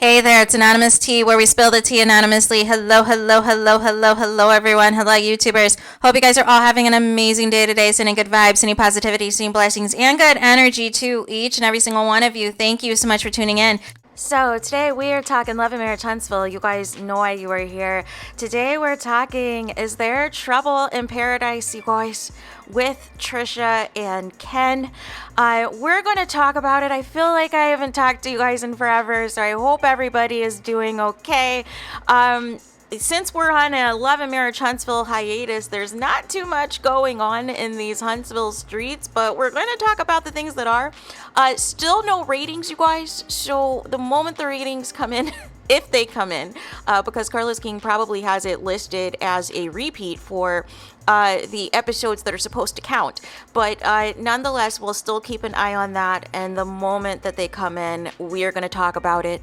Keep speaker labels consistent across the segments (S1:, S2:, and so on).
S1: Hey there, it's Anonymous Tea, where we spill the tea anonymously. Hello, hello, hello, hello, hello, everyone. Hello, YouTubers. Hope you guys are all having an amazing day today, sending good vibes, sending positivity, sending blessings, and good energy to each and every single one of you. Thank you so much for tuning in. So today we are talking Love and Marriage Huntsville. You guys know why you are here. Today we're talking, is there trouble in paradise, you guys, with Trisha and Ken? We're going to talk about it. I feel like I haven't talked to you guys in forever, so I hope everybody is doing okay. Since we're on a Love and Marriage Huntsville hiatus, there's not too much going on in these Huntsville streets, but we're going to talk about the things that are. Still no ratings, you guys. So the moment the ratings come in, if they come in, because Carlos King probably has it listed as a repeat for the episodes that are supposed to count. But nonetheless, we'll still keep an eye on that. And the moment that they come in, we are going to talk about it.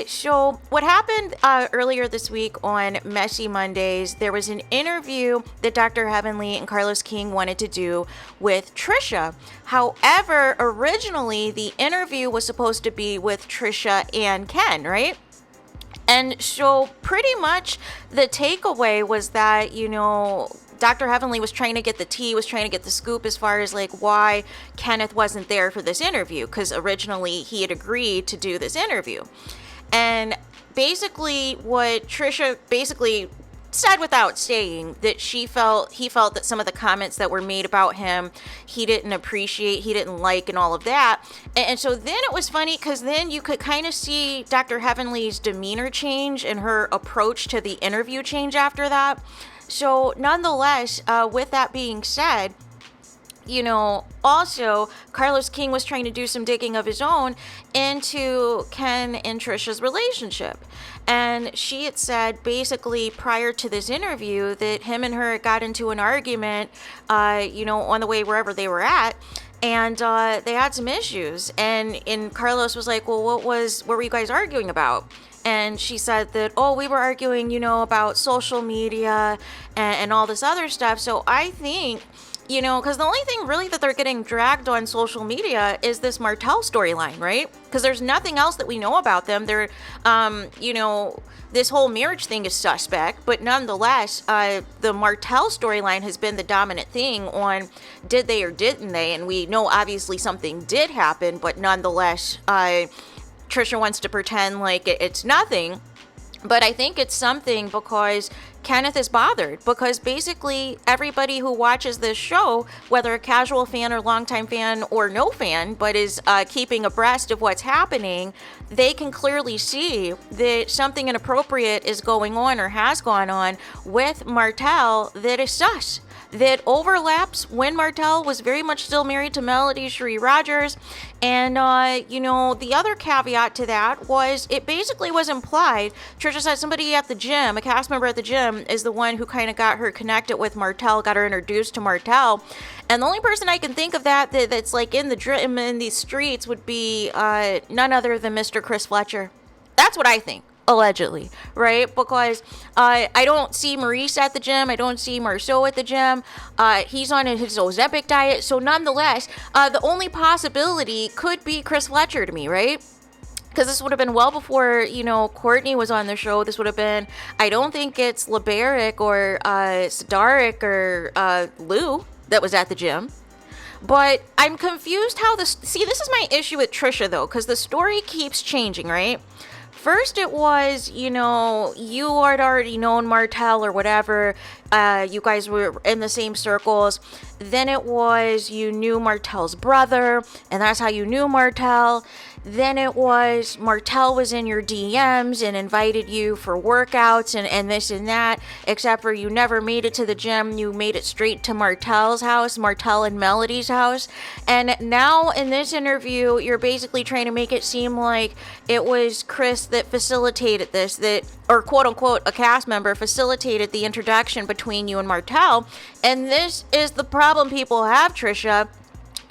S1: So what happened earlier this week on Messy Mondays, there was an interview that Dr. Heavenly and Carlos King wanted to do with Trisha. However, originally the interview was supposed to be with Trisha and Ken, right? And so pretty much the takeaway was that, Dr. Heavenly was trying to get the tea, was trying to get the scoop as far as like why Kenneth wasn't there for this interview, because originally he had agreed to do this interview. And basically what Trisha said without saying that he felt that some of the comments that were made about him he didn't appreciate, he didn't like, and all of that. And so then it was funny because then you could kind of see Dr. Heavenly's demeanor change and her approach to the interview change after that. So nonetheless, with that being said, also Carlos King was trying to do some digging of his own into Ken and Trisha's relationship. And she had said basically prior to this interview that him and her got into an argument, on the way wherever they were at. And they had some issues. And Carlos was like, well, what were you guys arguing about? And she said that, we were arguing, about social media and all this other stuff. So I think, because the only thing really that they're getting dragged on social media is this Martell storyline, right? Because there's nothing else that we know about them. They're, this whole marriage thing is suspect, but nonetheless, the Martell storyline has been the dominant thing on did they or didn't they? And we know obviously something did happen, but nonetheless, Trisha wants to pretend like it's nothing. But I think it's something because Kenneth is bothered, because basically everybody who watches this show, whether a casual fan or longtime fan or no fan, but is keeping abreast of what's happening, they can clearly see that something inappropriate is going on or has gone on with Martell that is sus. That overlaps when Martell was very much still married to Melody Cherie Rogers. And, the other caveat to that was it basically was implied. Tricia said somebody at the gym, a cast member at the gym, is the one who kind of got her connected with Martell, got her introduced to Martell. And the only person I can think of that's like in the gym in these streets would be none other than Mr. Chris Fletcher. That's what I think. Allegedly, right? Because I don't see Maurice at the gym. I don't see Marceau at the gym. He's on his Ozempic diet. So nonetheless, the only possibility could be Chris Fletcher to me, right? Because this would have been well before, Courtney was on the show. This would have been, I don't think it's Lebaric or Sidarik or Lou that was at the gym. But I'm confused how this is my issue with Trisha, though, because the story keeps changing, right? First it was, you had already known Martell or whatever. You guys were in the same circles. Then it was you knew Martell's brother, and that's how you knew Martell. Then it was Martell was in your DMs and invited you for workouts and this and that, except for you never made it to the gym. You made it straight to Martell's house, Martell and Melody's house. And now in this interview, you're basically trying to make it seem like it was Chris that facilitated this, or quote unquote, a cast member facilitated the introduction between you and Martell. And this is the problem people have, Trisha.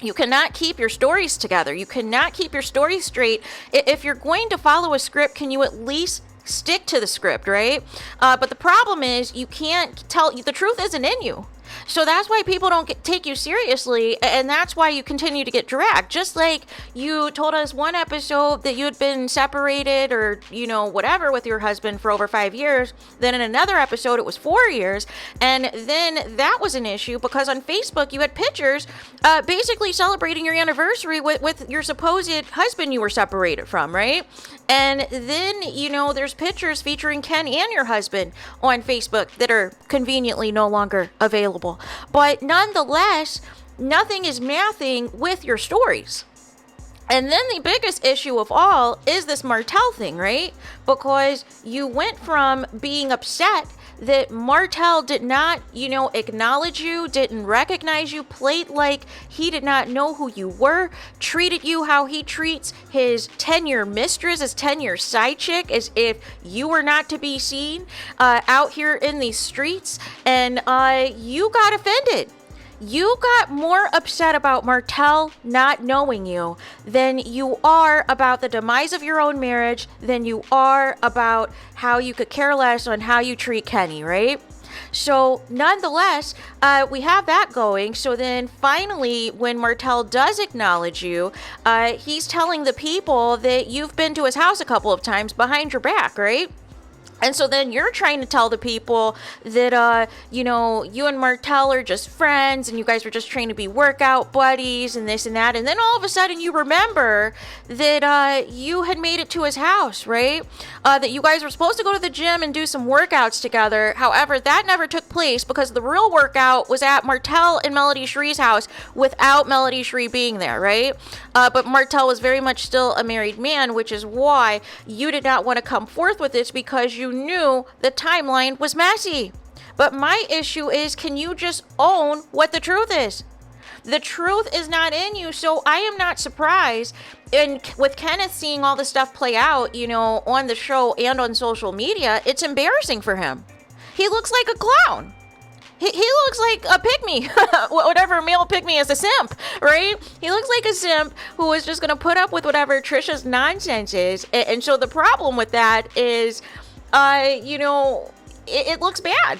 S1: You cannot keep your stories together. You cannot keep your stories straight. If you're going to follow a script, can you at least stick to the script, right? But the problem is you can't tell, the truth isn't in you. So that's why people don't take you seriously, and that's why you continue to get dragged. Just like you told us one episode that you had been separated or, whatever with your husband for over 5 years. Then in another episode, it was 4 years. And then that was an issue because on Facebook, you had pictures basically celebrating your anniversary with your supposed husband you were separated from, right? And then, there's pictures featuring Ken and your husband on Facebook that are conveniently no longer available. But nonetheless, nothing is mathing with your stories. And then the biggest issue of all is this Martell thing, right? Because you went from being upset that Martell did not, acknowledge you, didn't recognize you, played like he did not know who you were, treated you how he treats his 10-year mistress, his 10-year side chick, as if you were not to be seen out here in these streets. And you got offended. You got more upset about Martell not knowing you than you are about the demise of your own marriage, than you are about how you could care less on how you treat Kenny, right? So nonetheless, we have that going. So then finally, when Martell does acknowledge you, he's telling the people that you've been to his house a couple of times behind your back, right? And so then you're trying to tell the people that, you and Martell are just friends and you guys were just trying to be workout buddies and this and that. And then all of a sudden you remember that you had made it to his house, right? That you guys were supposed to go to the gym and do some workouts together. However, that never took place because the real workout was at Martell and Melody Shrie's house without Melody Shree being there, right? But Martell was very much still a married man, which is why you did not want to come forth with this because you knew the timeline was messy. But my issue is, can you just own what the truth is? The truth is not in you, so I am not surprised. And with Kenneth seeing all the stuff play out, on the show and on social media, it's embarrassing for him. He looks like a clown. He looks like a pygmy, whatever male pygmy is, a simp, right? He looks like a simp who is just going to put up with whatever Trisha's nonsense is. And so the problem with that is, it looks bad.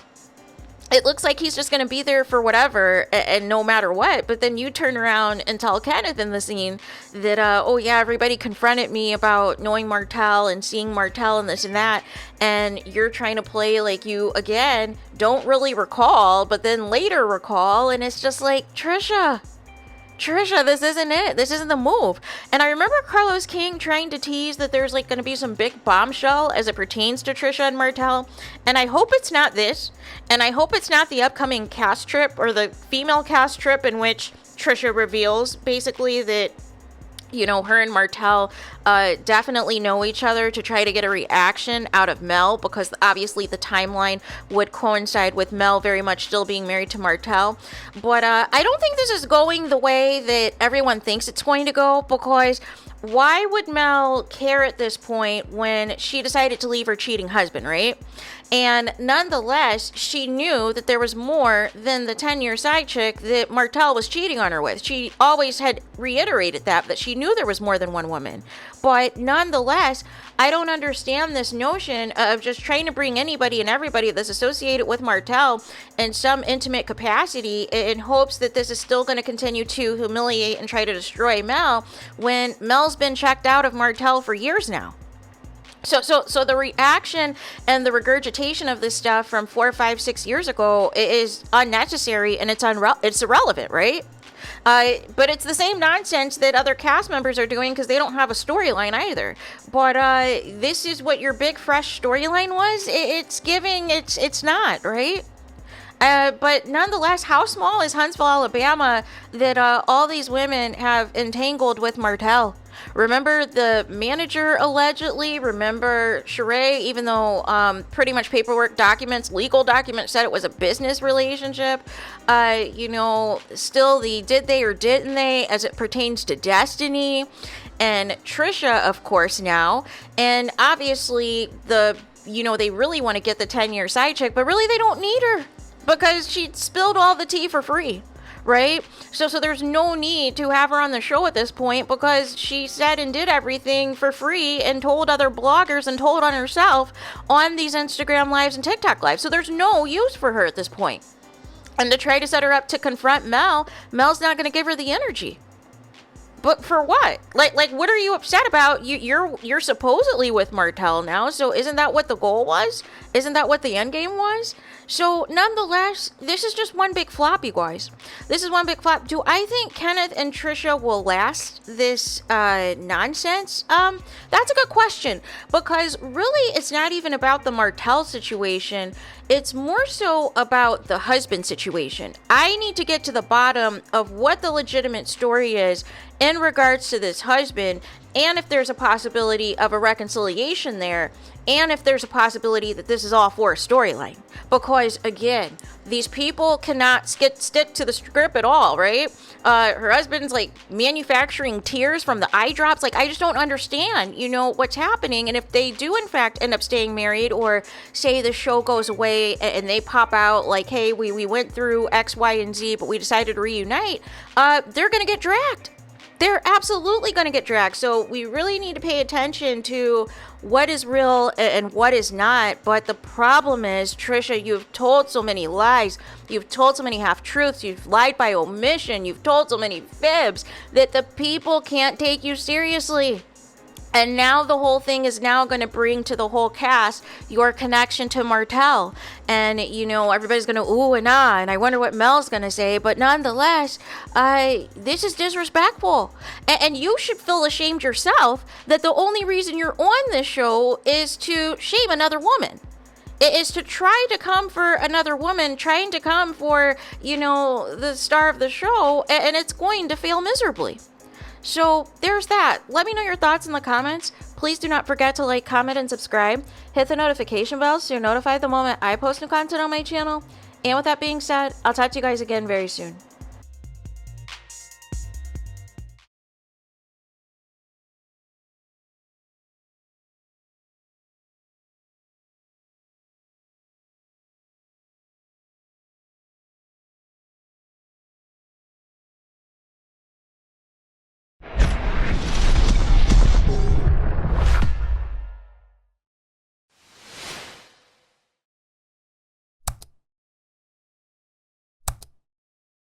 S1: It looks like he's just going to be there for whatever and no matter what. But then you turn around and tell Kenneth in the scene that, everybody confronted me about knowing Martell and seeing Martell and this and that. And you're trying to play like you, again, don't really recall, but then later recall. And it's just like, Tricia, this isn't it. This isn't the move. And I remember Carlos King trying to tease that there's going to be some big bombshell as it pertains to Tricia and Martell. And I hope it's not this. And I hope it's not the upcoming cast trip or the female cast trip in which Tricia reveals basically that, her and Martell definitely know each other to try to get a reaction out of Mel, because obviously the timeline would coincide with Mel very much still being married to Martell. But I don't think this is going the way that everyone thinks it's going to go, because why would Mel care at this point when she decided to leave her cheating husband, right? And nonetheless, she knew that there was more than the 10-year side chick that Martell was cheating on her with. She always had reiterated that she knew there was more than one woman. But nonetheless, I don't understand this notion of just trying to bring anybody and everybody that's associated with Martell in some intimate capacity in hopes that this is still going to continue to humiliate and try to destroy Mel when Mel's been checked out of Martell for years now. So the reaction and the regurgitation of this stuff from 4, 5, 6 years ago is unnecessary and it's irrelevant, right? But it's the same nonsense that other cast members are doing because they don't have a storyline either. But this is what your big fresh storyline was. It's not, right? But nonetheless, how small is Huntsville, Alabama, that all these women have entangled with Martell? Remember the manager allegedly? Remember Sheree, even though pretty much paperwork documents, legal documents said it was a business relationship. Still the did they or didn't they as it pertains to Destiny. And Tricia, of course, now. And obviously they really want to get the 10-year side chick, but really they don't need her because she spilled all the tea for free. Right? So there's no need to have her on the show at this point because she said and did everything for free and told other bloggers and told on herself on these Instagram lives and TikTok lives. So there's no use for her at this point. and to try to set her up to confront Mel, Mel's not going to give her the energy. But for what? Like, what are you upset about? You're supposedly with Martell now, so isn't that what the goal was? Isn't that what the end game was? So, nonetheless, this is just one big flop, you guys. This is one big flop. Do I think Kenneth and Tricia will last this nonsense? That's a good question, because really, it's not even about the Martell situation. It's more so about the husband situation. I need to get to the bottom of what the legitimate story is in regards to this husband, and if there's a possibility of a reconciliation there, and if there's a possibility that this is all for a storyline. Because, again, these people cannot stick to the script at all, right? Her husband's, like, manufacturing tears from the eye drops. Like, I just don't understand, what's happening. And if they do, in fact, end up staying married, or say the show goes away and they pop out, like, hey, we went through X, Y, and Z, but we decided to reunite, they're going to get dragged. They're absolutely going to get dragged. So we really need to pay attention to what is real and what is not. But the problem is, Trisha, you've told so many lies. You've told so many half-truths. You've lied by omission. You've told so many fibs that the people can't take you seriously. And now the whole thing is now going to bring to the whole cast your connection to Martell. And, everybody's going to ooh and ah, and I wonder what Mel's going to say. But nonetheless, this is disrespectful. And you should feel ashamed yourself that the only reason you're on this show is to shame another woman. It is to try to come for another woman, trying to come for, the star of the show, and it's going to fail miserably. So there's that. Let me know your thoughts in the comments. Please do not forget to like, comment, and subscribe. Hit the notification bell so you're notified the moment I post new content on my channel. And with that being said, I'll talk to you guys again very soon.